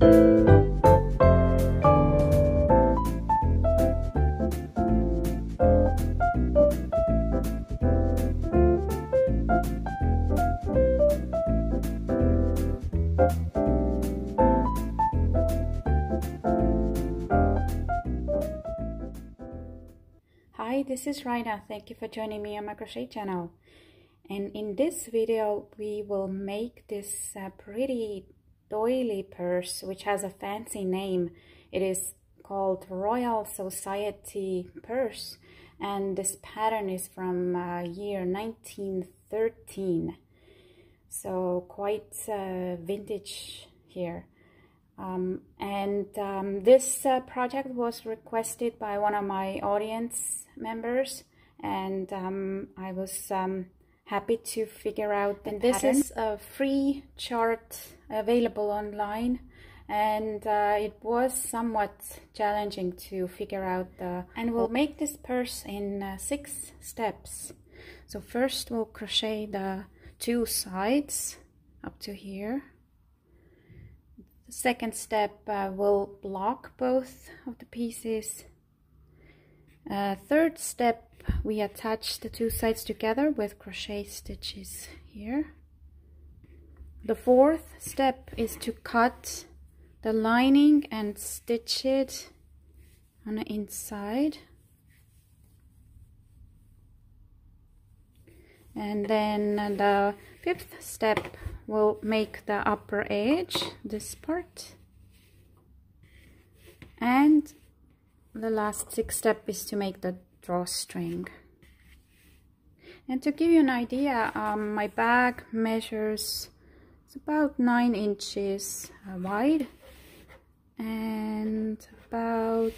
Hi, this is Raina. Thank you for joining me on my crochet channel. And in this video we will make this pretty doily purse, which has a fancy name. It is called Royal Society purse, and this pattern is from year 1913, so quite vintage here. This project was requested by one of my audience members, and I was happy to figure out the pattern. This is a free chart available online, and it was somewhat challenging to figure out and we'll make this purse in 6 steps. So first we'll crochet the 2 sides up to here. Second step, we'll block both of the pieces. Third step, we attach the 2 sides together with crochet stitches here. The fourth step is to cut the lining and stitch it on the inside. And then the 5th step will make the upper edge, this part. And the last 6th step is to make the drawstring. And to give you an idea, my bag measures, it's about 9 inches wide and about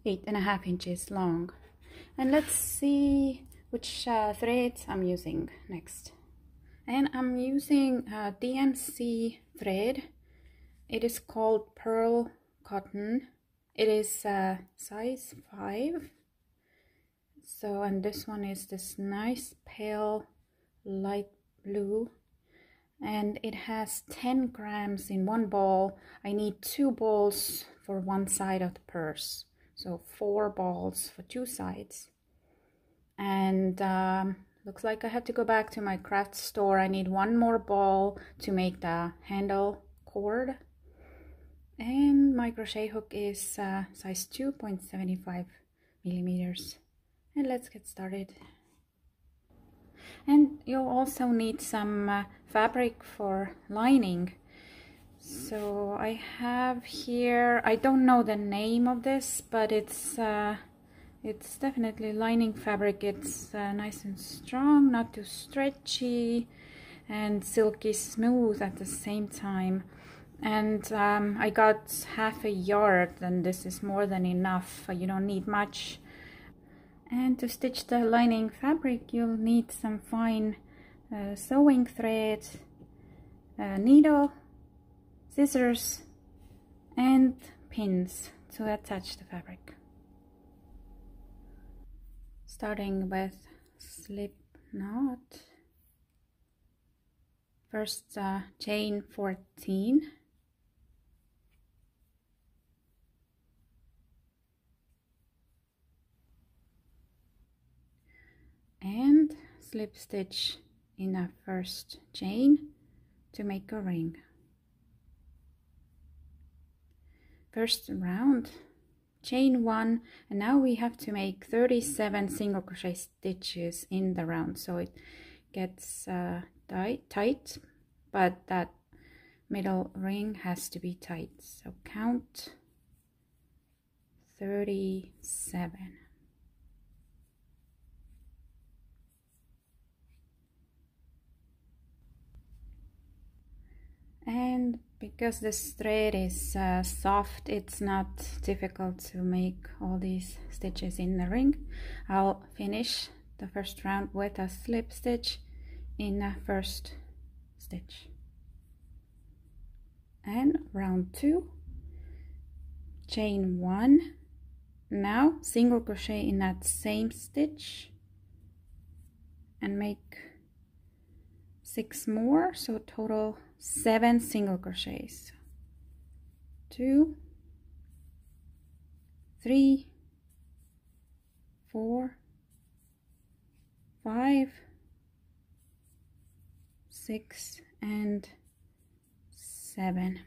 8.5 inches long. And let's see which threads I'm using next. And I'm using DMC thread. It is called Pearl Cotton. It is size 5. So, and this one is this nice pale light blue, and it has 10 grams in one ball. I need 2 balls for one side of the purse, so 4 balls for 2 sides. And looks like I have to go back to my craft store. I need 1 more ball to make the handle cord. And my crochet hook is size 2.75 millimeters. And let's get started. And you'll also need some fabric for lining. So I have here, I don't know the name of this, but it's definitely lining fabric. It's nice and strong, not too stretchy, and silky smooth at the same time. And I got half a yard, and this is more than enough. You don't need much. And to stitch the lining fabric, you'll need some fine sewing thread, needle, scissors, and pins to attach the fabric. Starting with slip knot. First chain 14. And slip stitch in the first chain to make a ring. First round, chain 1, and now we have to make 37 single crochet stitches in the round, so it gets tight, but that middle ring has to be tight. So count 37. And because this thread is soft, it's not difficult to make all these stitches in the ring. I'll finish the first round with a slip stitch in the first stitch. And round 2, chain 1. Now single crochet in that same stitch and make 6 more, so total 7 single crochets. 2, 3, 4, 5, 6, and 7.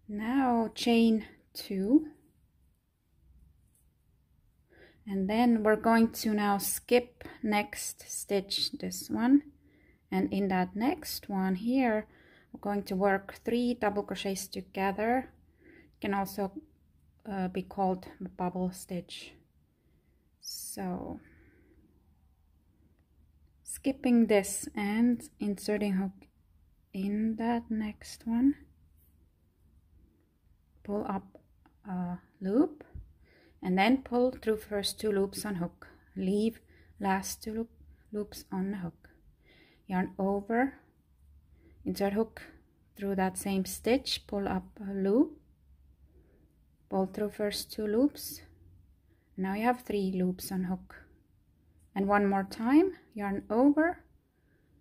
Now chain 2, and then we're going to now skip next stitch, this one, and in that next one here we're going to work 3 double crochets together. It can also be called bubble stitch. So skipping this and inserting hook in that next one, pull up a loop, and then pull through first 2 loops on hook, leave last 2 loops on the hook, yarn over, insert hook through that same stitch, pull up a loop, pull through first 2 loops. Now you have 3 loops on hook, and one more time, yarn over,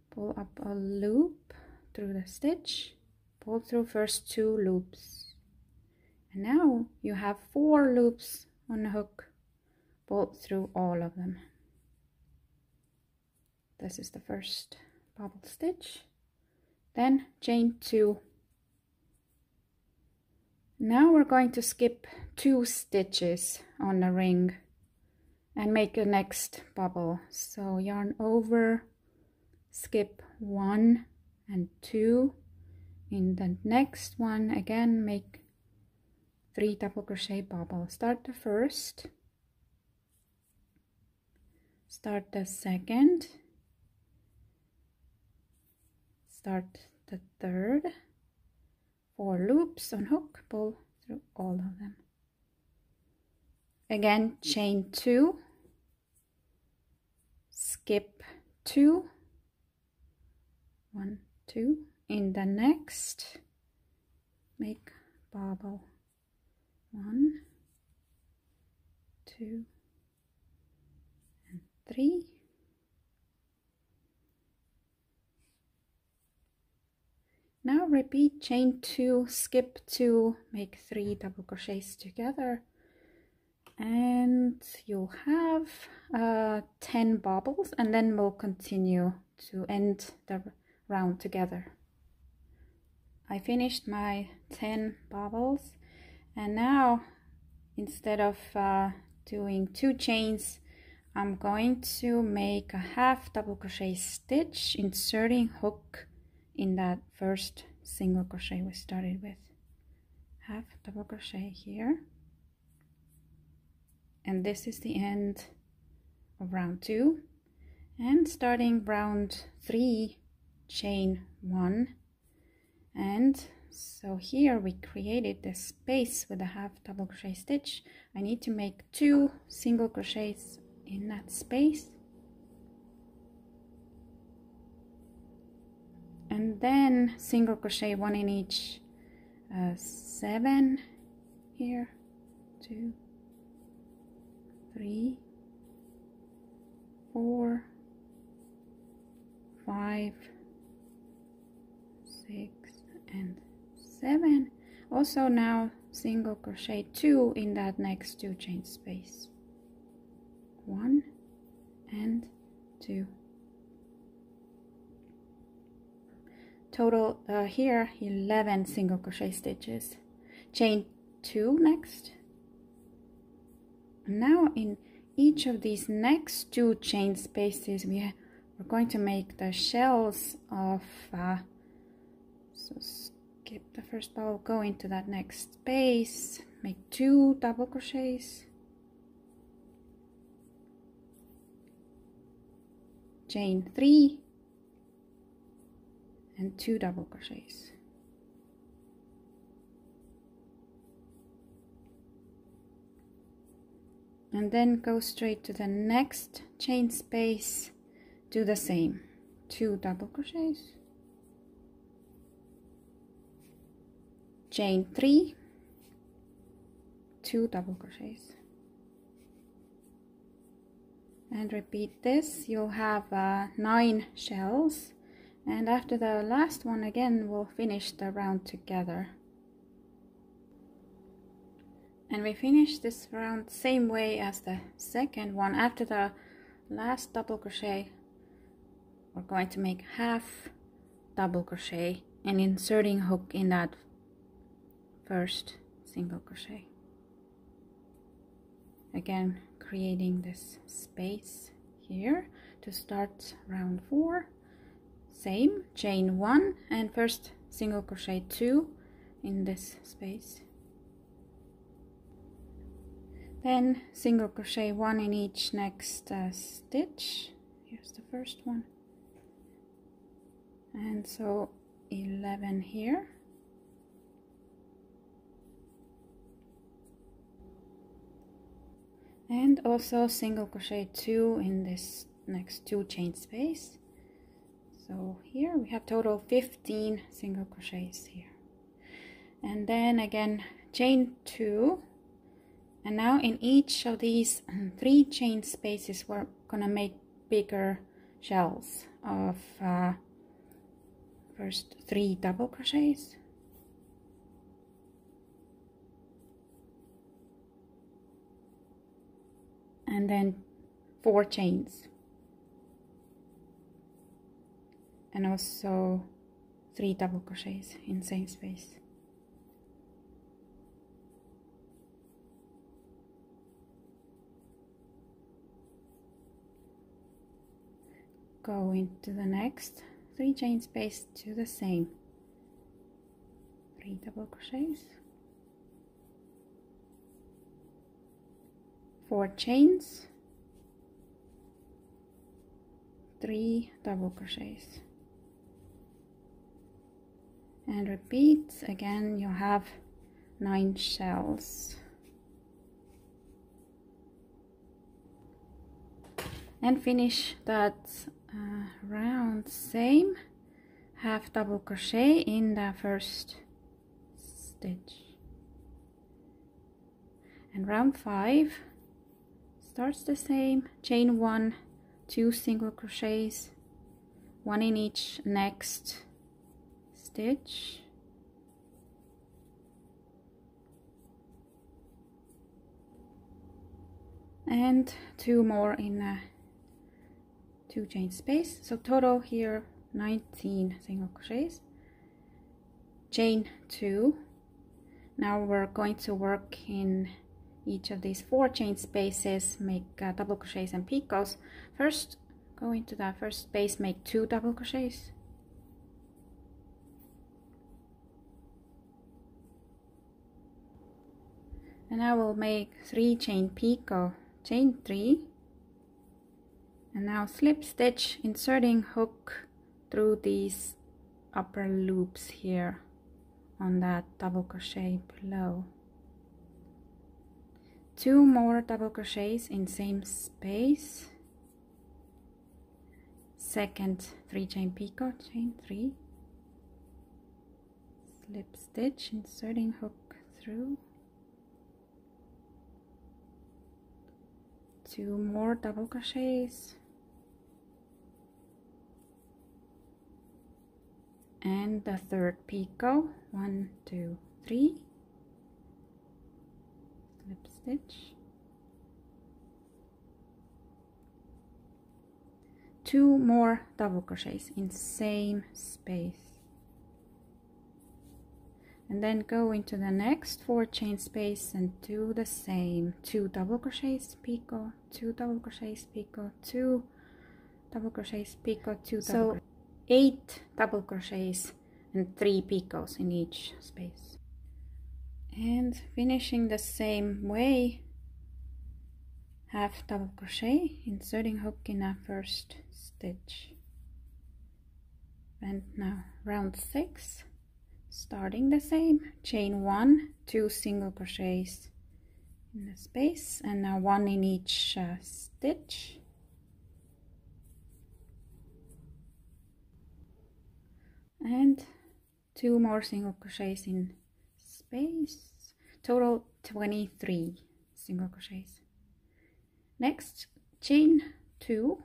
pull up a loop through the stitch, pull through first 2 loops, and now you have 4 loops on the hook, pull through all of them. This is the first bubble stitch, then chain 2. Now we're going to skip 2 stitches on the ring and make the next bubble. So yarn over, skip 1 and 2. In the next one again make 3 double crochet bubbles. Start the first, start the second, start the third, 4 loops on hook, pull through all of them. Again chain 2, skip 2, 1, 2, in the next make bubble 1, 2, and 3. Now repeat chain 2, skip 2, make 3 double crochets together, and you'll have 10 bubbles, and then we'll continue to end the round together. I finished my 10 bubbles, and now instead of doing 2 chains, I'm going to make a half double crochet stitch, inserting hook in that first single crochet we started with. Half double crochet here, and this is the end of round 2, and starting round 3 chain 1, and so here we created this space with a half double crochet stitch. I need to make 2 single crochets in that space, and then single crochet 1 in each 7 here, 2, 3, 4, 5, 6, and 7. Also now single crochet 2 in that next 2 chain space, 1 and 2. Total here 11 single crochet stitches. Chain 2 next. Now in each of these next 2 chain spaces we're going to make the shells of so skip the first bubble, go into that next space, make 2 double crochets, chain 3 and 2 double crochets, and then go straight to the next chain space, do the same, 2 double crochets, chain 3, 2 double crochets, and repeat this. You'll have 9 shells, And after the last one again, we'll finish the round together. And we finish this round same way as the second one. After the last double crochet, we're going to make half double crochet and inserting hook in that first single crochet. Again, creating this space here to start round 4. Same, chain 1 and first single crochet 2 in this space. Then single crochet 1 in each next stitch. Here's the first one. And so 11 here. And also single crochet 2 in this next 2 chain space. So here we have total 15 single crochets here. And then again chain 2. And now in each of these 3 chain spaces we're gonna make bigger shells of first 3 double crochets. And then 4 chains. And also 3 double crochets in same space. Go into the next 3 chain space to the same 3 double crochets, 4 chains, 3 double crochets, and repeat again. You have 9 shells. And finish that round same, half double crochet in the first stitch. And round 5 starts the same, chain 1, 2 single crochets, 1 in each next stitch. And 2 more in a 2 chain space. So total here 19 single crochets. Chain 2. Now we're going to work in each of these 4 chain spaces, make double crochets and picots. First, go into that first space, make 2 double crochets. And I will make 3 chain picot, chain 3. And now slip stitch, inserting hook through these upper loops here on that double crochet below. 2 more double crochets in same space. Second 3 chain picot, chain 3. Slip stitch, inserting hook through. 2 more double crochets. And the third picot, 1, 2, 3, slip stitch, 2 more double crochets in same space, and then go into the next 4 chain space and do the same, 2 double crochets picot, 2 double crochets picot, 2 double crochets picot, 2 double crochets. 8 double crochets and 3 picots in each space. And finishing the same way, half double crochet, inserting hook in a first stitch. And now round 6, starting the same, chain 1, 2 single crochets in the space, and now 1 in each stitch. And 2 more single crochets in space, total 23 single crochets. Next, chain 2,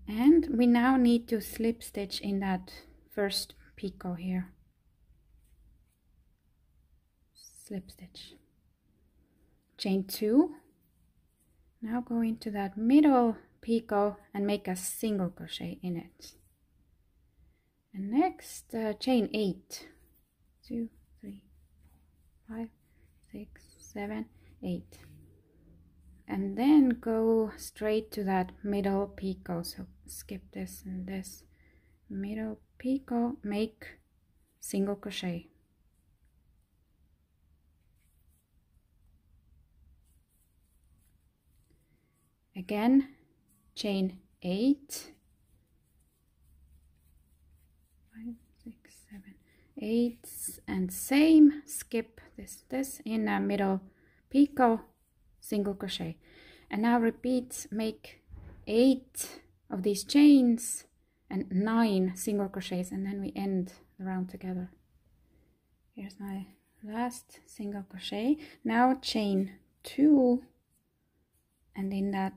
And we now need to slip stitch in that first picot here. Slip stitch, chain 2, now go into that middle picot and make a single crochet in it. And next chain 8, 2, 3, 5, 6, 7, 8, and then go straight to that middle picot. So skip this and this, middle picot, make single crochet. Again, chain 8, 5, 6, 7, 8, and same, skip this in a middle picot, single crochet. And now repeat, make 8 of these chains and 9 single crochets, and then we end the round together. Here's my last single crochet. Now chain 2, and in that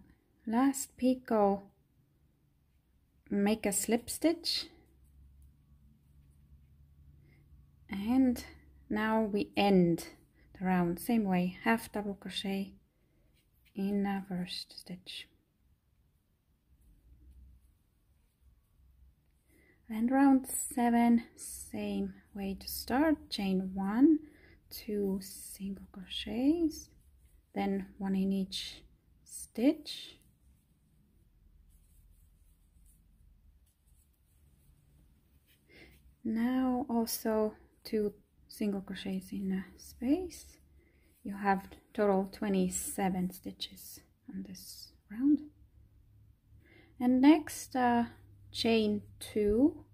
last picot make a slip stitch, and now we end the round same way, half double crochet in the first stitch. And round 7, same way to start, chain 1, 2 single crochets, then 1 in each stitch. Now also 2 single crochets in a space. You have total 27 stitches on this round. And next chain 2,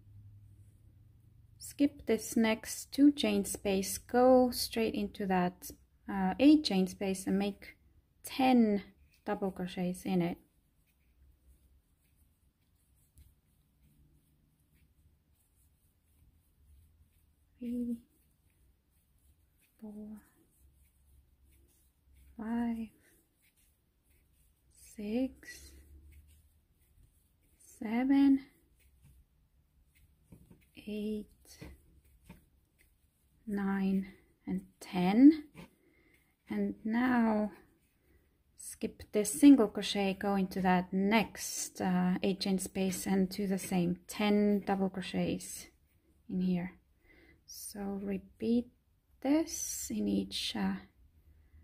skip this next 2 chain space, go straight into that 8 chain space and make 10 double crochets in it. 3, 4, 5, 6, 7, 8, 9, and 10. And now skip this single crochet, go into that next 8 chain space and do the same 10 double crochets in here. So repeat this in each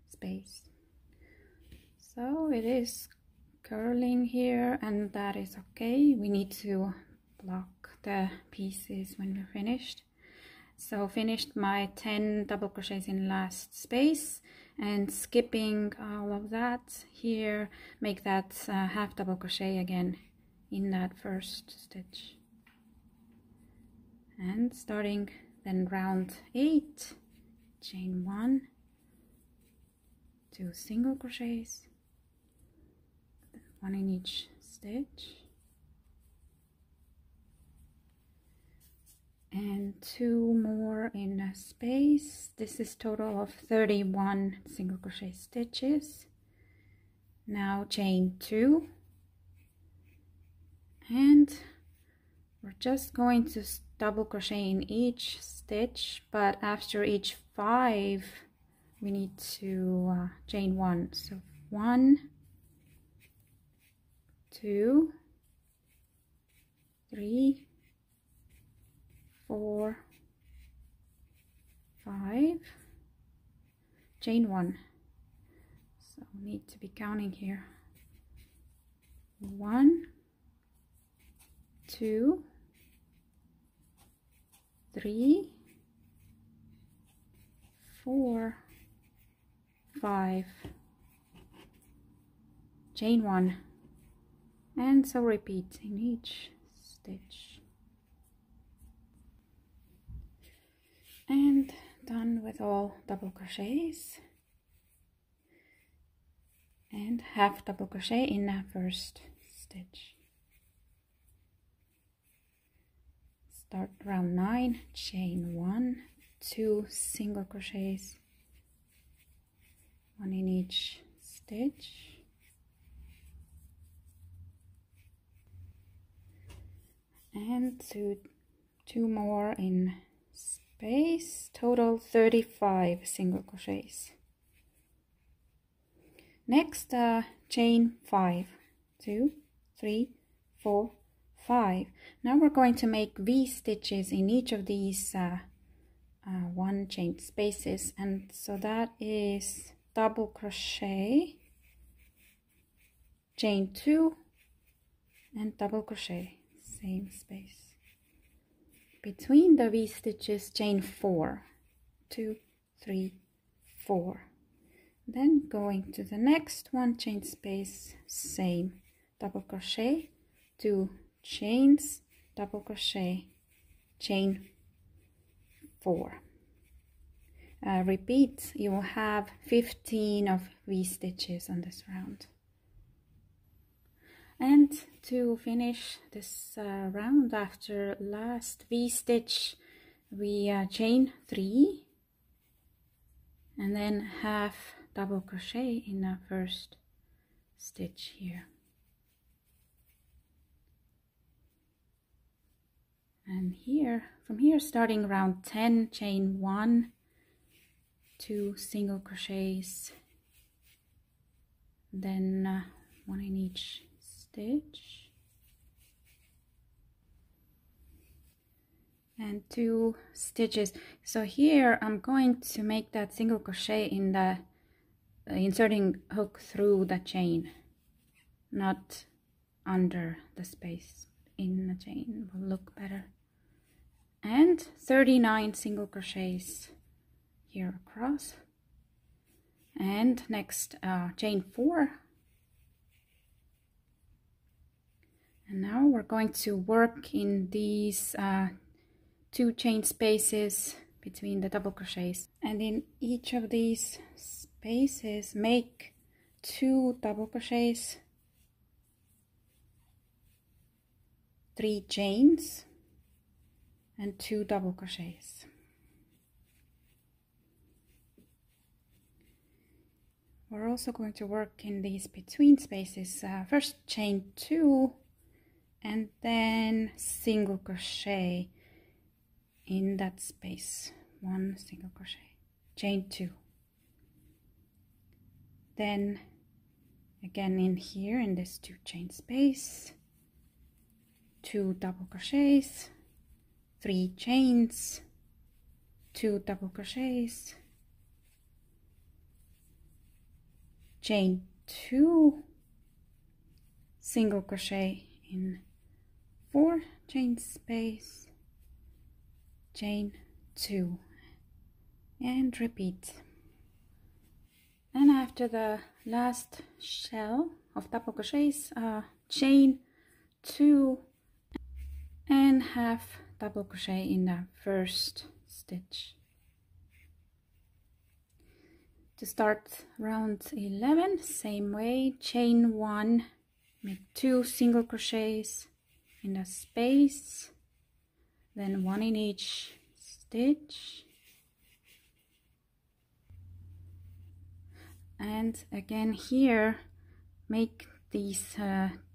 space. So it is curling here, and that is okay. We need to block the pieces when we're finished. So finished my 10 double crochets in last space, and skipping all of that here, make that half double crochet again in that first stitch. And starting then round 8, chain 1, 2 single crochets, 1 in each stitch, and 2 more in a space. This is total of 31 single crochet stitches. Now chain 2, and we're just going to double crochet in each stitch, but after each 5 we need to chain 1. So 1, 2, 3, 4, 5, chain 1. So we need to be counting here. 1, 2, 3, 4, 5, chain 1, and so repeat in each stitch. And done with all double crochets, and half double crochet in the first stitch. Start round 9, chain 1, 2 single crochets, 1 in each stitch, and two more in space, total 35 single crochets. Next, chain 5, 2, 3, 4, 5. Now we're going to make V stitches in each of these one chain spaces, and so that is double crochet, chain 2, and double crochet, same space. Between the V stitches, chain 4, 2, 3, 4. Then going to the next one chain space, same, double crochet, 2 chains, double crochet, chain 4. Repeat, you will have 15 of V stitches on this round. And to finish this round, after last V stitch, we chain 3 and then half double crochet in the first stitch here. And here, from here, starting round 10, chain 1, 2 single crochets, then 1 in each stitch, and 2 stitches. So here I'm going to make that single crochet in the inserting hook through the chain, not under the space. In the chain will look better. And 39 single crochets here across. And next chain 4. And now we're going to work in these 2 chain spaces between the double crochets, and in each of these spaces make 2 double crochets, 3 chains, and 2 double crochets. We're also going to work in these between spaces, first chain 2 and then single crochet in that space, 1 single crochet, chain 2, then again in here in this 2 chain space, 2 double crochets, 3 chains, 2 double crochets, chain 2, single crochet in 4 chain space, chain 2, and repeat. And after the last shell of double crochets, chain 2 and half double crochet in the first stitch. To start round 11, same way, chain 1, make 2 single crochets in the space, then 1 in each stitch, and again here make these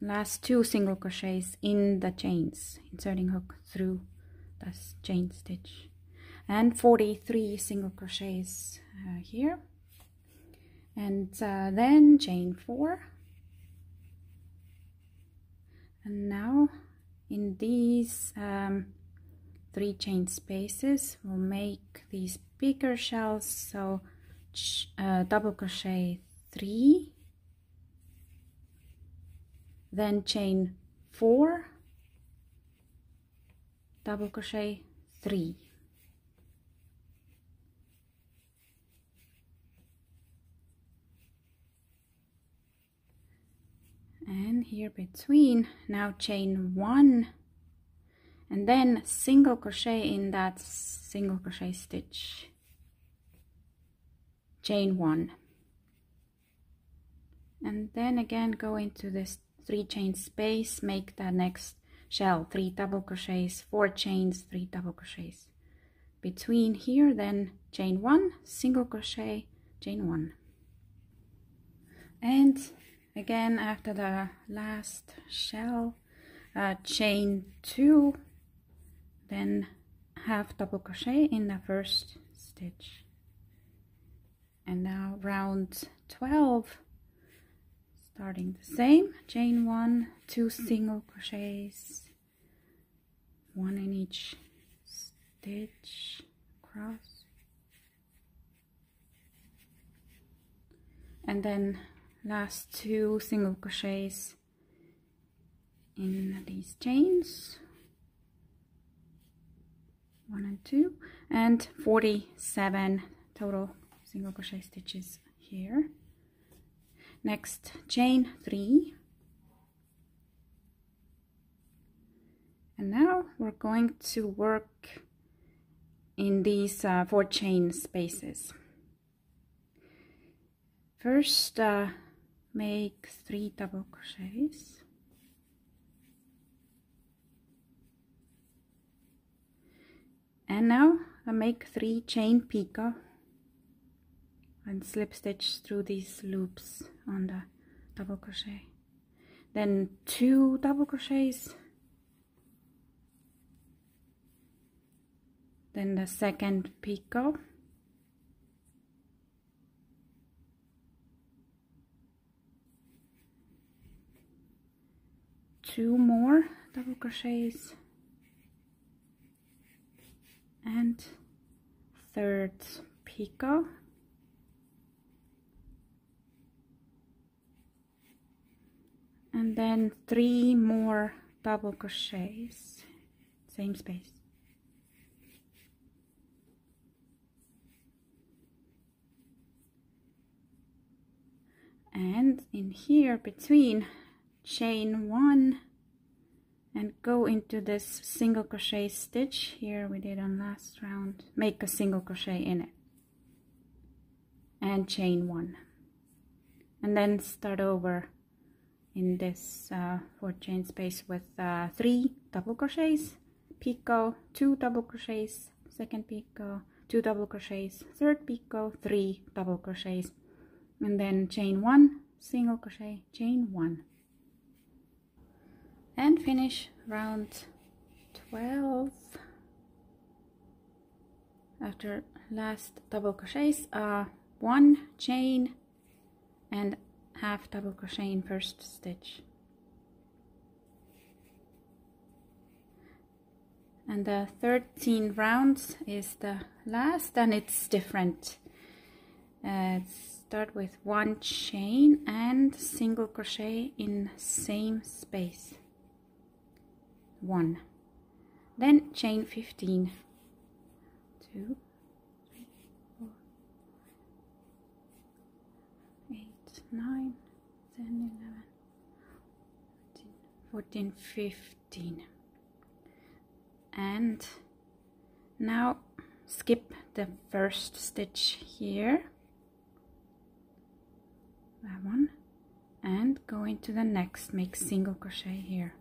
last 2 single crochets in the chains, inserting hook through the chain stitch, and 43 single crochets here, and then chain 4. And now in these 3 chain spaces we'll make these bigger shells, so double crochet 3, then chain 4, double crochet 3, and here between, now chain 1 and then single crochet in that single crochet stitch, chain 1, and then again go into this 3 chain space, make the next shell, 3 double crochets, 4 chains, 3 double crochets between here, then chain 1, single crochet, chain 1, and again after the last shell chain 2, then half double crochet in the first stitch. And now round 12, starting the same, chain 1, 2 single crochets, 1 in each stitch across, and then last 2 single crochets in these chains, 1 and 2, and 47 total single crochet stitches here. Next, chain 3, and now we're going to work in these 4 chain spaces. First, make 3 double crochets, and now I make 3 chain picot and slip stitch through these loops on the double crochet, then 2 double crochets, then the second picot, two more double crochets, and third picot, and then 3 more double crochets, same space. And in here between, chain 1 and go into this single crochet stitch here we did on last round, make a single crochet in it and chain 1, and then start over in this 4 chain space with 3 double crochets, picot, 2 double crochets, second picot, 2 double crochets, third picot, 3 double crochets, and then chain 1, single crochet, chain 1, and finish round 12. After last double crochets, 1 chain and half double crochet in first stitch, and the 13 rounds is the last, and it's different. Start with 1 chain and single crochet in same space, 1, then chain 15, 2, 3, 4, 8, 9, 10, 11, 13, 14, 15, and now skip the first stitch here, that one, and go into the next, make single crochet here.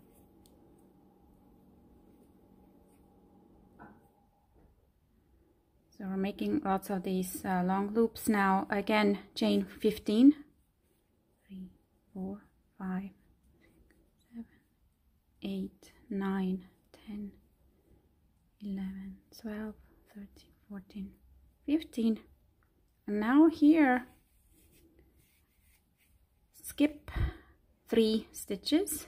So we're making lots of these long loops now. Again, chain 15, 3, 4, 5, 6, 7, 8, 9, 10, 11, 12, 13, 14, 15, and now here skip 3 stitches,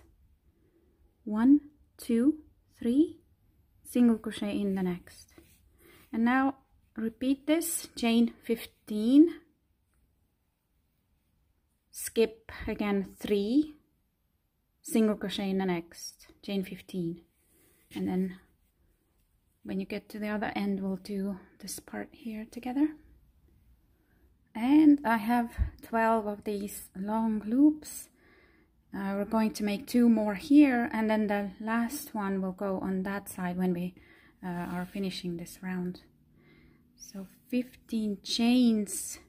1, 2, 3, single crochet in the next, and now repeat this, chain 15, skip again 3, single crochet in the next, chain 15, and then when you get to the other end we'll do this part here together. And I have 12 of these long loops. We're going to make 2 more here, and then the last one will go on that side when we are finishing this round. So 15 chains.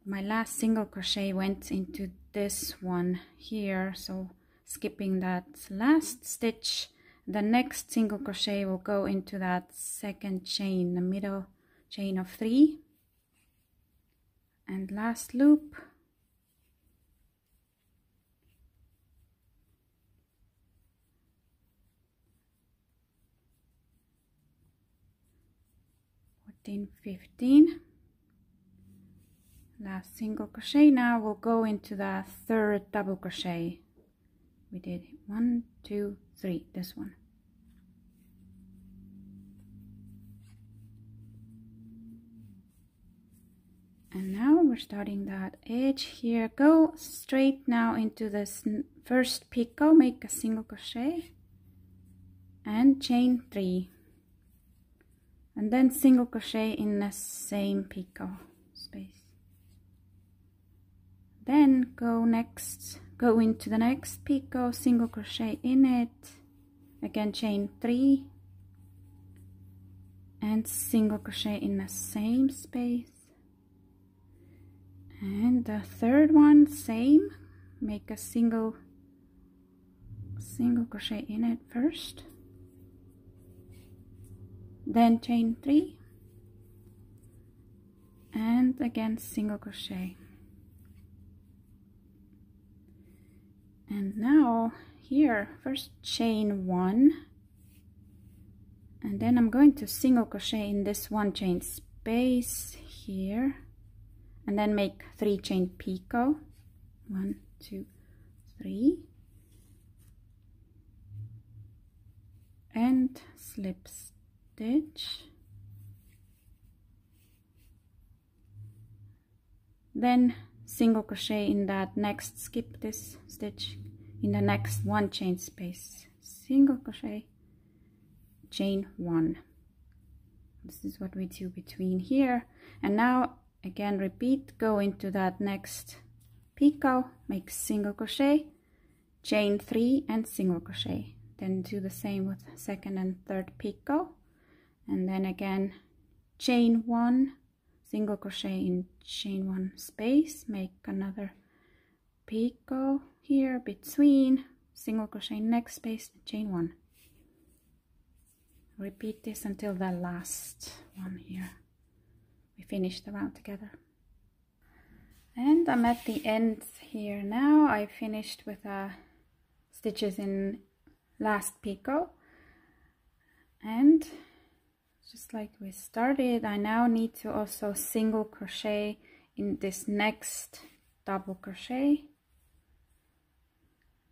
My last single crochet went into this one here, so skipping that last stitch, the next single crochet will go into that second chain, the middle chain of 3, and last loop, 14, 15. Last single crochet. Now we'll go into the third double crochet. We did 1, 2, 3, this one. And now we're starting that edge here. Go straight now into this first picot, make a single crochet and chain 3, and then single crochet in the same picot space. Then go into the next picot, single crochet in it, again chain 3 and single crochet in the same space. And the third one, same, make a single crochet in it first, then chain 3 and again single crochet. And now here, first chain 1, and then I'm going to single crochet in this one chain space here, and then make 3 chain picot, 1, 2, 3, and slip stitch, then single crochet in that next, skip this stitch, in the next 1 chain space, single crochet, chain 1. This is what we do between here. And now again repeat, go into that next picot, make single crochet, chain 3 and single crochet, then do the same with second and third picot, and then again chain 1, single crochet in chain 1 space, make another picot here between, single crochet next space, chain 1. Repeat this until the last one here. We finished the round together. And I'm at the end here now. I finished with stitches in last picot, and just like we started, I now need to also single crochet in this next double crochet,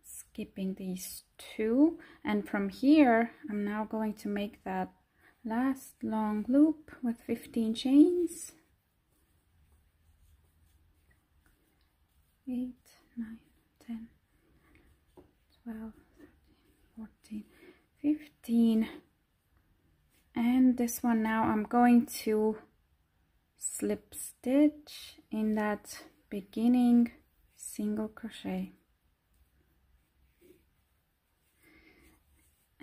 skipping these 2, and from here I'm now going to make that last long loop with 15 chains, 8, 9, 10, 12, 13, 14, 15, and this one now I'm going to slip stitch in that beginning single crochet.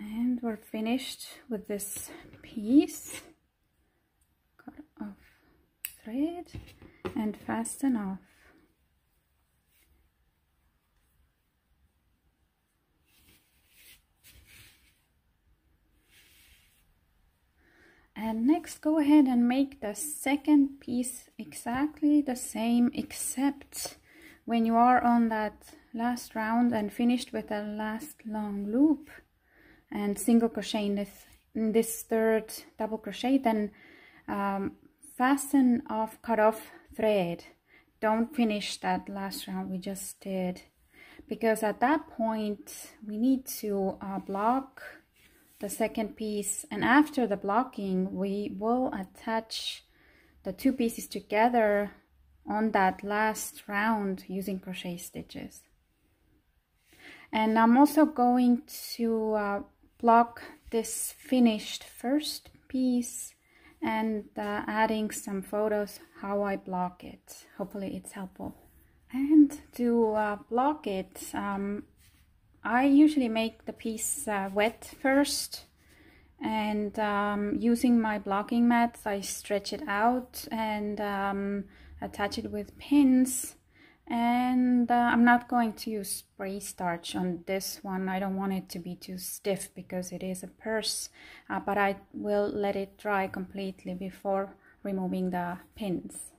And we're finished with this piece. Cut off thread and fasten off. And next, go ahead and make the second piece exactly the same, except when you are on that last round and finished with the last long loop and single crochet in this third double crochet, then fasten off, cut off thread. Don't finish that last round we just did, because at that point we need to block the second piece, and after the blocking we will attach the 2 pieces together on that last round using crochet stitches. And I'm also going to block this finished first piece and adding some photos how I block it. Hopefully it's helpful. And to block it, I usually make the piece wet first, and using my blocking mats I stretch it out and attach it with pins. And I'm not going to use spray starch on this one. I don't want it to be too stiff because it is a purse, but I will let it dry completely before removing the pins.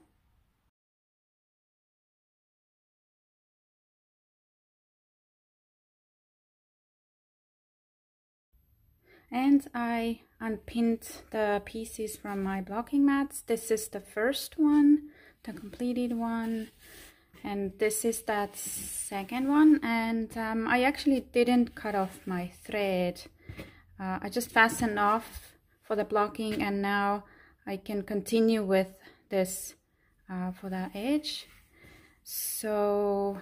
And I unpinned the pieces from my blocking mats. This is the first one, the completed one, and this is that second one. And I actually didn't cut off my thread. I just fastened off for the blocking, and now I can continue with this for the edge. So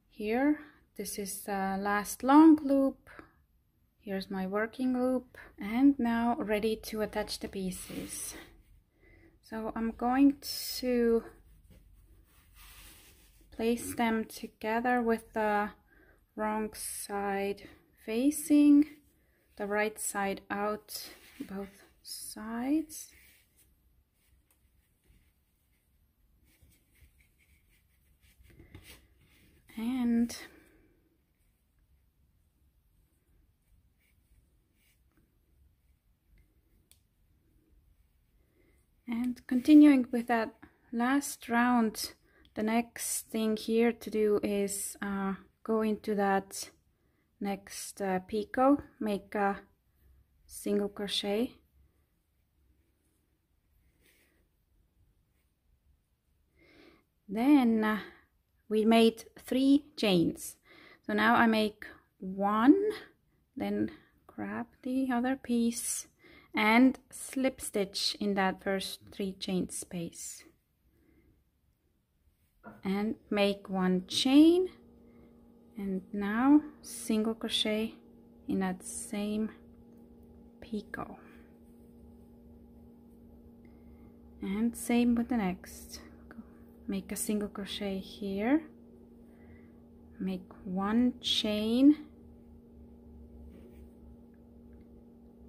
here, this is the last long loop. Here's my working loop, and now ready to attach the pieces. So I'm going to place them together with the wrong side facing, the right side out, both sides. And continuing with that last round, the next thing here to do is go into that next picot, make a single crochet. Then we made 3 chains. So now I make 1, then grab the other piece and slip stitch in that first 3 chain space, and make 1 chain, and now single crochet in that same picot, and same with the next. Make a single crochet here, make 1 chain,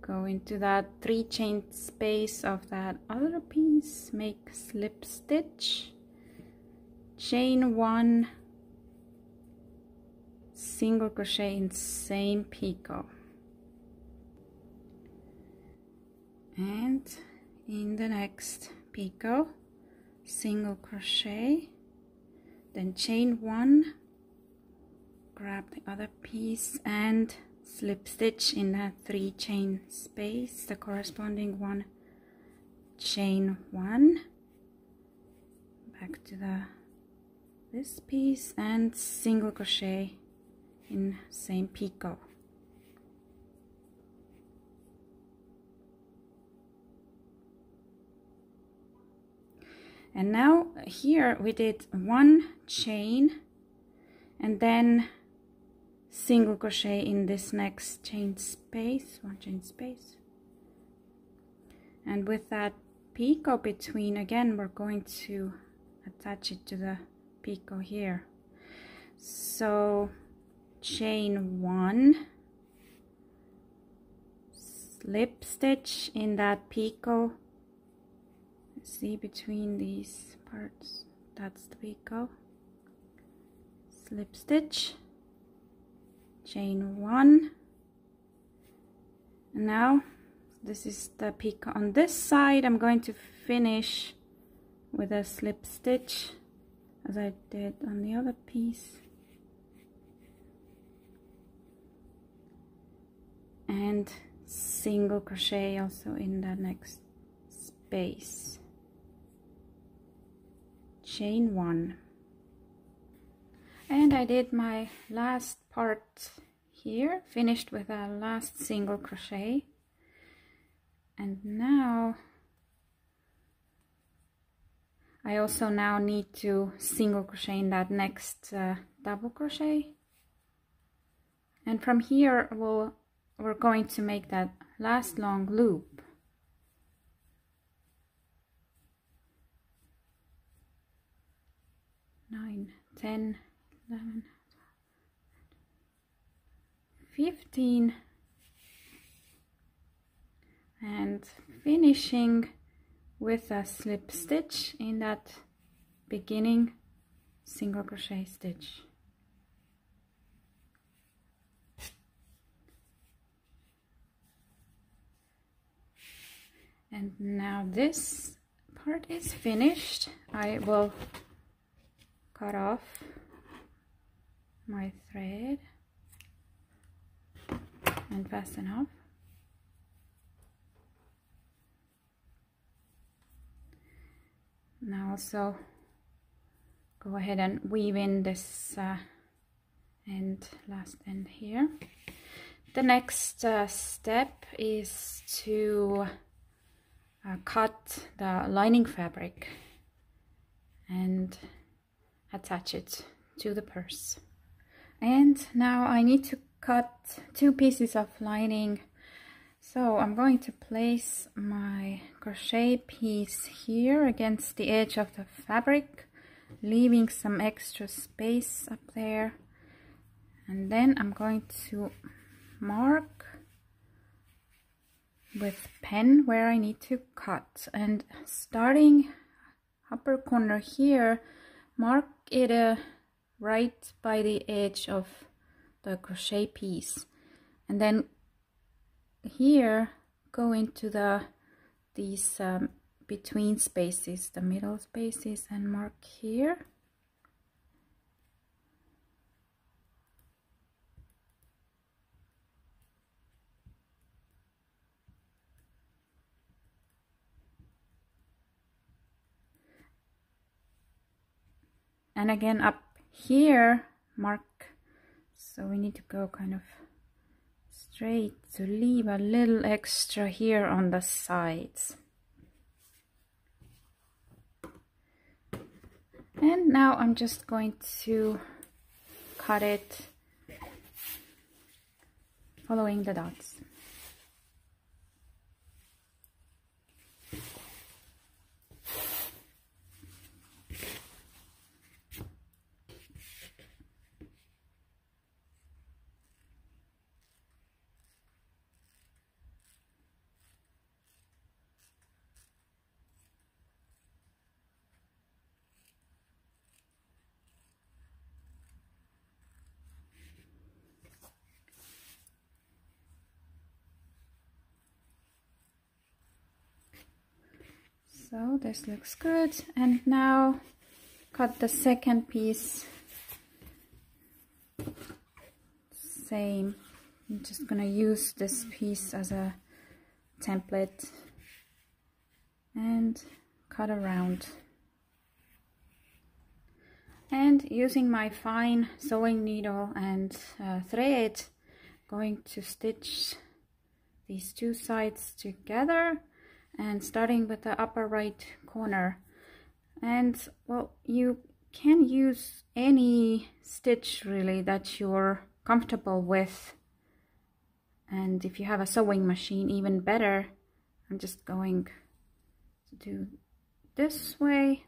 go into that 3 chain space of that other piece, make slip stitch, chain 1, single crochet in same picot, and in the next picot single crochet, then chain 1, grab the other piece and slip stitch in that 3 chain space, the corresponding one, chain 1, back to this piece and single crochet in same picot. And now here we did 1 chain and then single crochet in this next chain space, 1 chain space, and with that picot between, again we're going to attach it to the picot here. So chain 1, slip stitch in that picot, see between these parts, that's the picot, slip stitch, chain 1, and now this is the picot on this side. I'm going to finish with a slip stitch as I did on the other piece, and single crochet also in the next space, chain 1, and I did my last part here, finished with a last single crochet. And now I also now need to single crochet in that next double crochet, and from here we're going to make that last long loop. Nine, 10, 11, 15, and finishing with a slip stitch in that beginning single crochet stitch. And now this part is finished. I will cut off my thread and fasten off. Now also go ahead and weave in this end, last end here. The next step is to cut the lining fabric and attach it to the purse. And now I need to cut 2 pieces of lining. So I'm going to place my crochet piece here against the edge of the fabric, leaving some extra space up there. And then I'm going to mark with pen where I need to cut. And starting upper corner here, mark it right by the edge of the crochet piece. And then here go into these between spaces, the middle spaces, and mark here. And again up here, mark. So we need to go kind of straight to leave a little extra here on the sides. And now I'm just going to cut it following the dots. So this looks good, and now cut the second piece. Same, I'm just gonna use this piece as a template and cut around. And using my fine sewing needle and thread, going to stitch these 2 sides together, and starting with the upper right corner. And well, you can use any stitch really that you're comfortable with, and if you have a sewing machine, even better. I'm just going to do this way.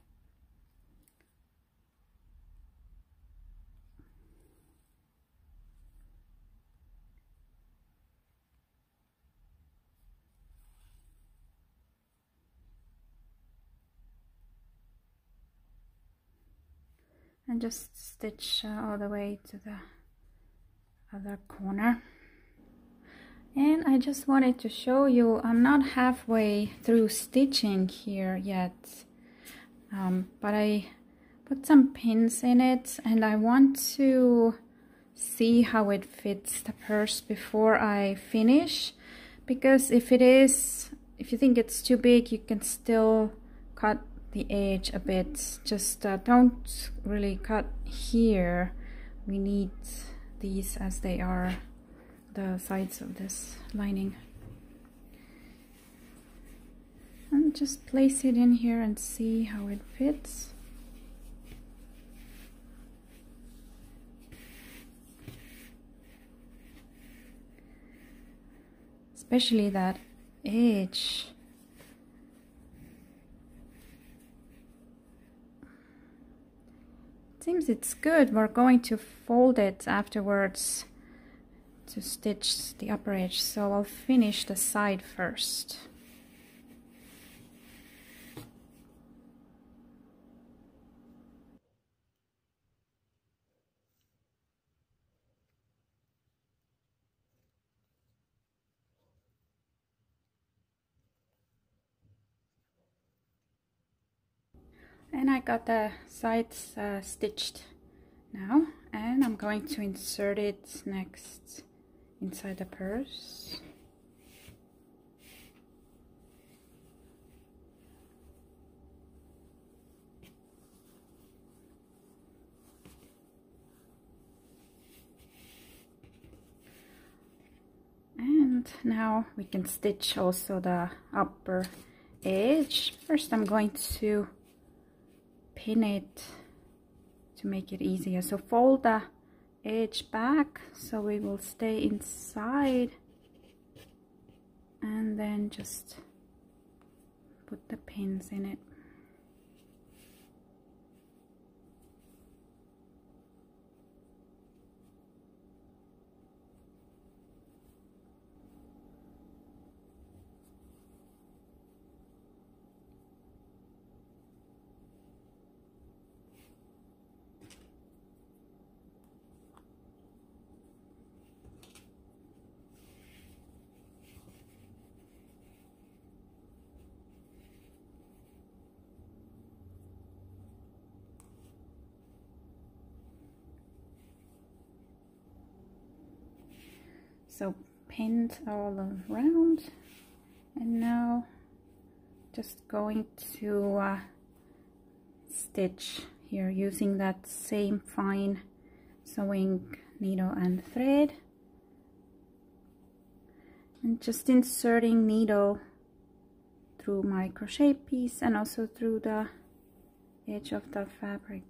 And just stitch all the way to the other corner. And I just wanted to show you, I'm not halfway through stitching here yet, but I put some pins in it, and I want to see how it fits the purse before I finish, because if you think it's too big, you can still cut the edge a bit. Just don't really cut here. We need these as they are, the sides of this lining. And just place it in here and see how it fits. Especially that edge. Seems it's good. We're going to fold it afterwards to stitch the upper edge, so I'll finish the side first. And I got the sides stitched now, and I'm going to insert it next inside the purse. And now we can stitch also the upper edge. First I'm going to pin it to make it easier. So fold the edge back so it will stay inside, and then just put the pins in it. So pinned all around, and now just going to stitch here using that same fine sewing needle and thread, and just inserting needle through my crochet piece and also through the edge of the fabric.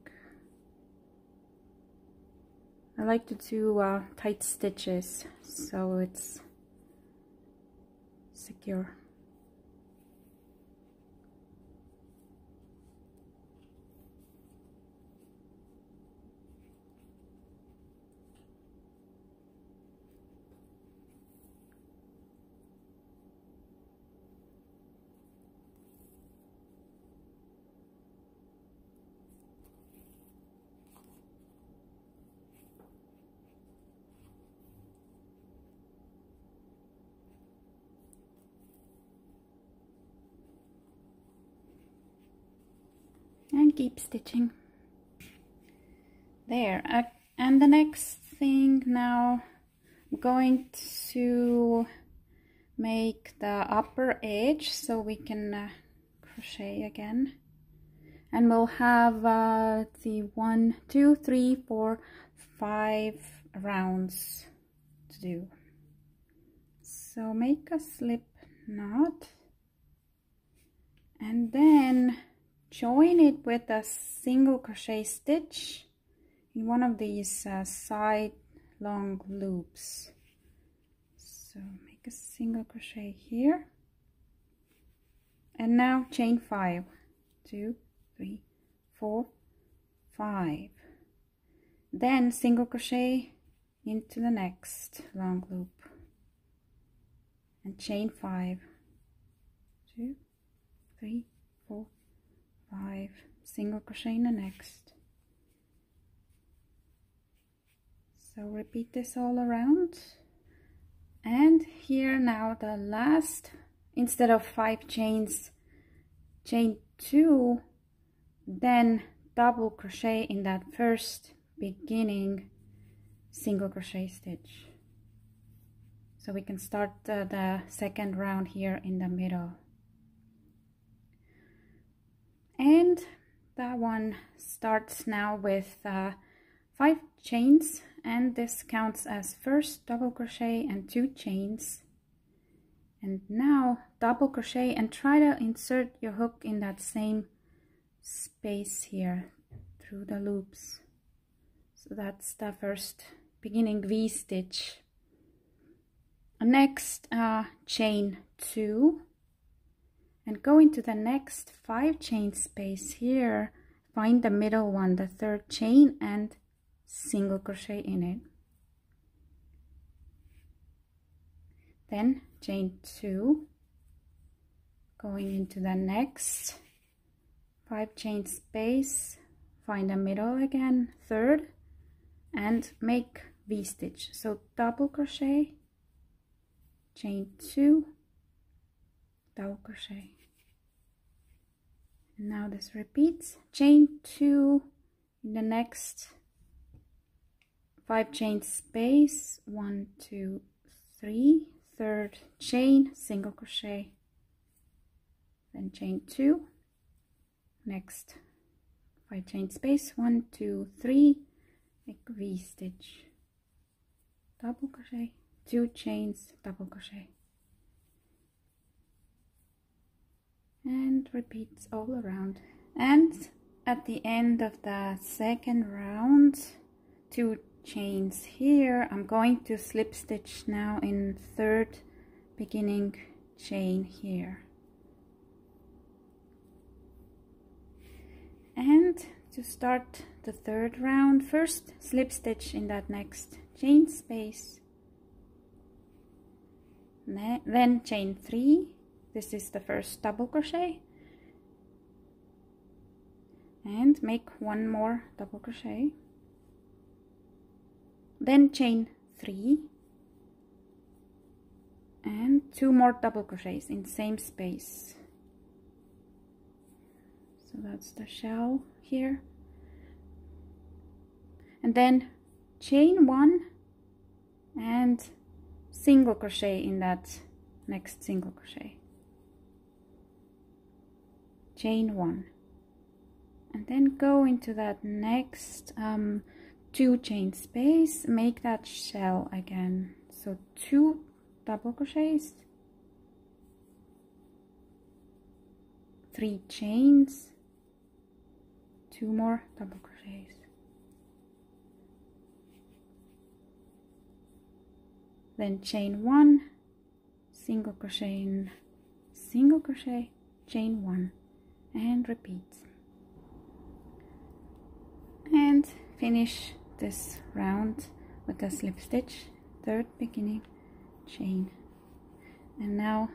I like to do tight stitches so it's secure. And keep stitching there. And the next thing now, I'm going to make the upper edge so we can crochet again, and we'll have the 1, 2, 3, 4, 5 rounds to do. So make a slip knot and then join it with a single crochet stitch in one of these side long loops. So make a single crochet here, and now chain 5, 2, 3, 4, 5, then single crochet into the next long loop and chain 5, 2, 3, 4, 5, single crochet in the next. So repeat this all around, and here now the last, instead of 5 chains, chain 2, then double crochet in that first beginning single crochet stitch, so we can start the second round here in the middle. And that one starts now with 5 chains, and this counts as first double crochet and 2 chains. And now double crochet and try to insert your hook in that same space here through the loops. So that's the first beginning V stitch. Next chain 2, and go into the next 5 chain space here, find the middle one, the 3rd chain, and single crochet in it. Then chain 2, going into the next 5 chain space, find the middle again, 3rd, and make V stitch. So double crochet, chain 2, double crochet. And now this repeats, chain 2 in the next 5 chain space, 1, 2, 3, third chain, single crochet, then chain 2, next 5 chain space, 1, 2, 3, make V-stitch, double crochet, 2 chains, double crochet, and repeats all around. And at the end of the second round, 2 chains here. I'm going to slip stitch now in third beginning chain here, and to start the third round, first slip stitch in that next chain space, then chain 3. This is the first double crochet, and make 1 more double crochet, then chain 3 and 2 more double crochets in same space. So that's the shell here, and then chain 1 and single crochet in that next single crochet, chain 1, and then go into that next 2 chain space, make that shell again, so 2 double crochets, 3 chains, 2 more double crochets, then chain 1, single crochet in single crochet, chain 1, and repeat, and finish this round with a slip stitch, third beginning chain. And now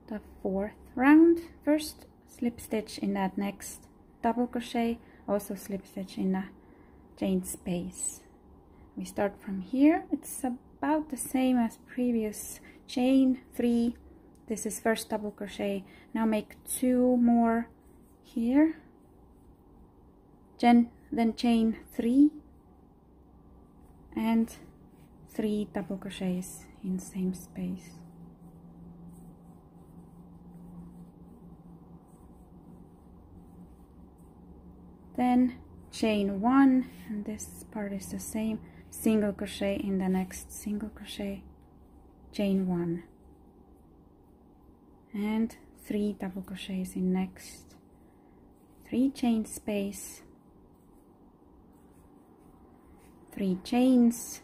the fourth round, first slip stitch in that next double crochet, also slip stitch in a chain space. We start from here, it's about the same as previous, chain 3, this is first double crochet, now make 2 more here, then chain 3 and 3 double crochets in same space, then chain 1, and this part is the same, single crochet in the next single crochet, chain 1, and 3 double crochets in next, 3 chain space, 3 chains,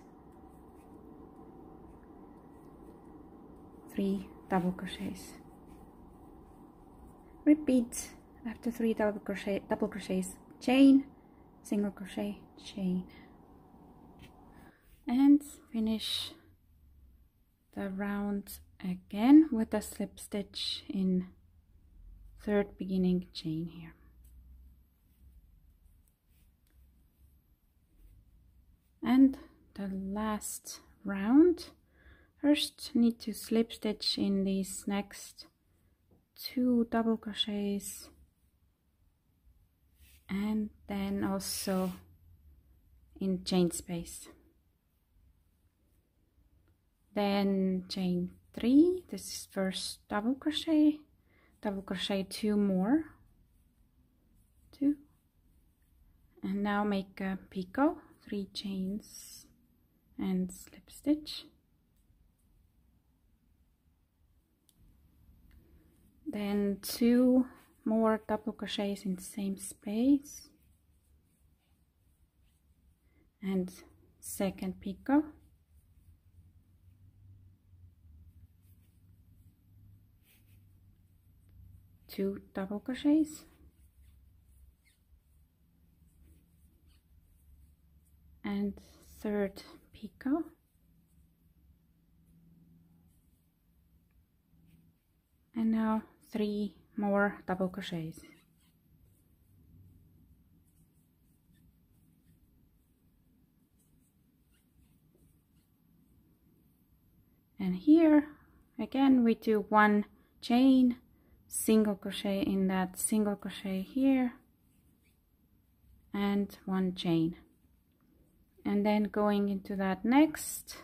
3 double crochets. Repeat after 3 double crochets, chain, single crochet, chain, and finish the round again with a slip stitch in third beginning chain here. And the last round, first need to slip stitch in these next 2 double crochets, and then also in chain space, then chain 3, this is first double crochet, 2 more, 2, and now make a picot, 3 chains and slip stitch, then 2 more double crochets in the same space, and second picot, two double crochets, and third picot, and now 3 more double crochets, and here again we do 1 chain, single crochet in that single crochet here, and 1 chain, and then going into that next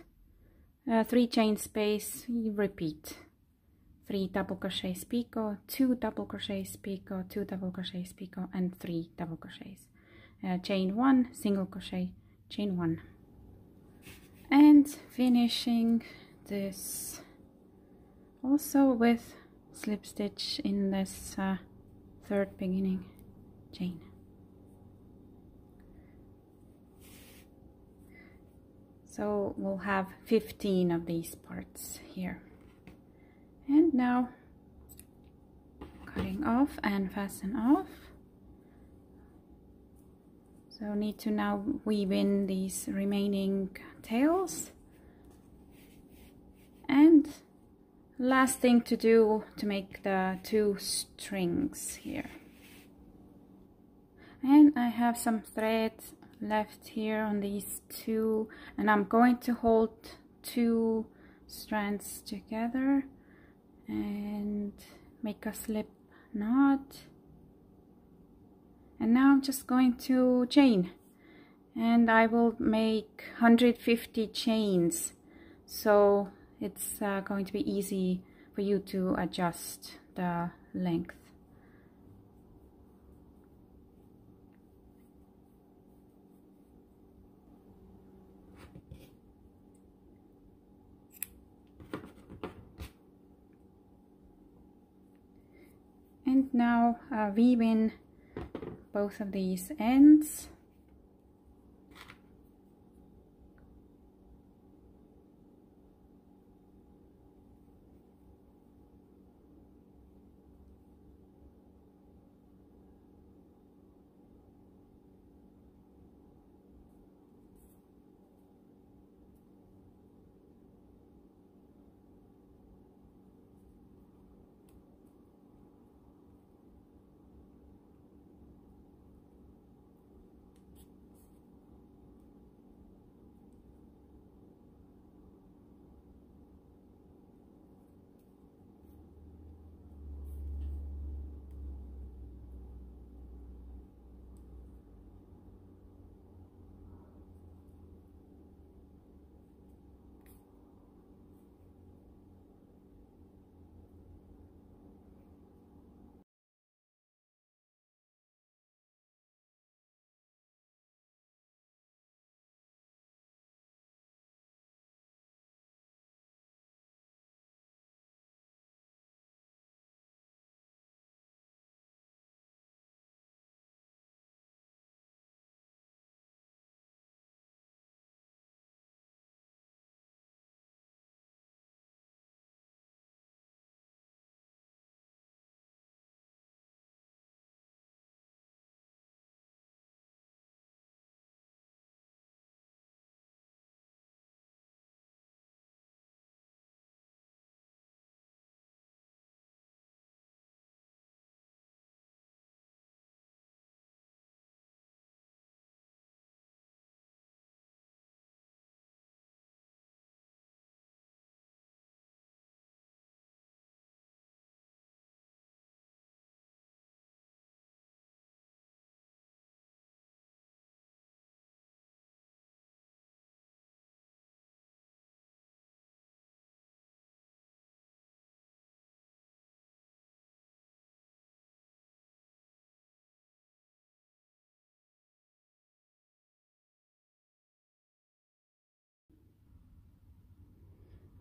3 chain space, you repeat 3 double crochets picot, 2 double crochets picot, 2 double crochets picot, and 3 double crochets. Chain 1, single crochet, chain 1, and finishing this also with slip stitch in this third beginning chain. So we'll have 15 of these parts here. And now cutting off and fasten off. So need to now weave in these remaining tails. And last thing to do to make the 2 strings here. And I have some thread left here on these 2, and I'm going to hold 2 strands together and make a slip knot. And now I'm just going to chain, and I will make 150 chains, so it's going to be easy for you to adjust the length. And now weave in both of these ends.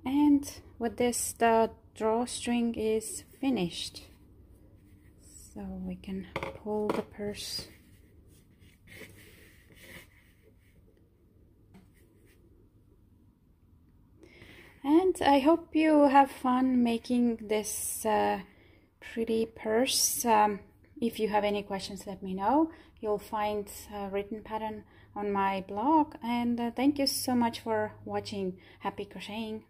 And with this, the drawstring is finished. So we can pull the purse. And I hope you have fun making this pretty purse. If you have any questions, let me know. You'll find a written pattern on my blog. And thank you so much for watching. Happy crocheting!